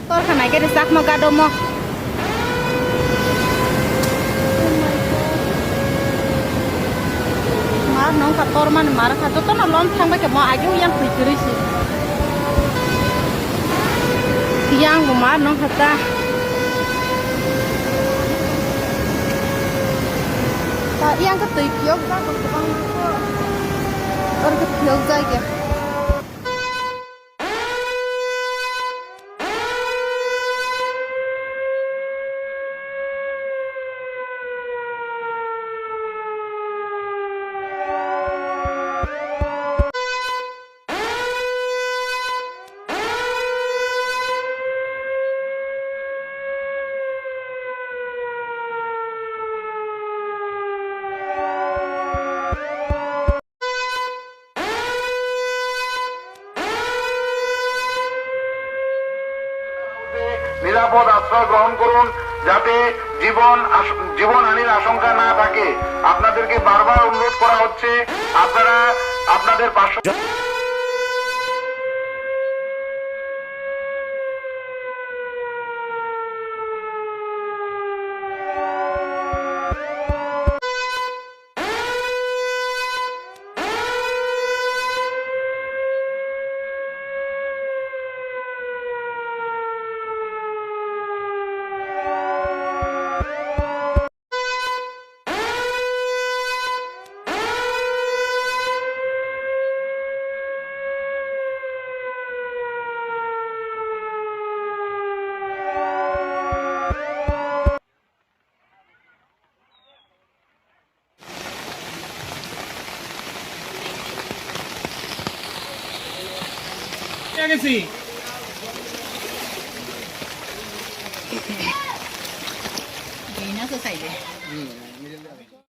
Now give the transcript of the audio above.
তোর খানাই কে চাক মো গাডো মো মার নং কা তোর মানে মার খা তো না লম থাকবে কে মো আগে ইয়াং ফিকরিছি ইয়াং গো মার নং খাতা তা ইয়াং কা তুই পিওক যা তো বাং ওর কে পিওক যাই কে নিরাপদ আশ্রয় গ্রহণ করুন যাতে জীবনহানির আশঙ্কা না থাকে। আপনাদেরকে বারবার অনুরোধ করা হচ্ছে আপনারা আপনাদের পার্শ্ব গেছি এই না তো সাইডে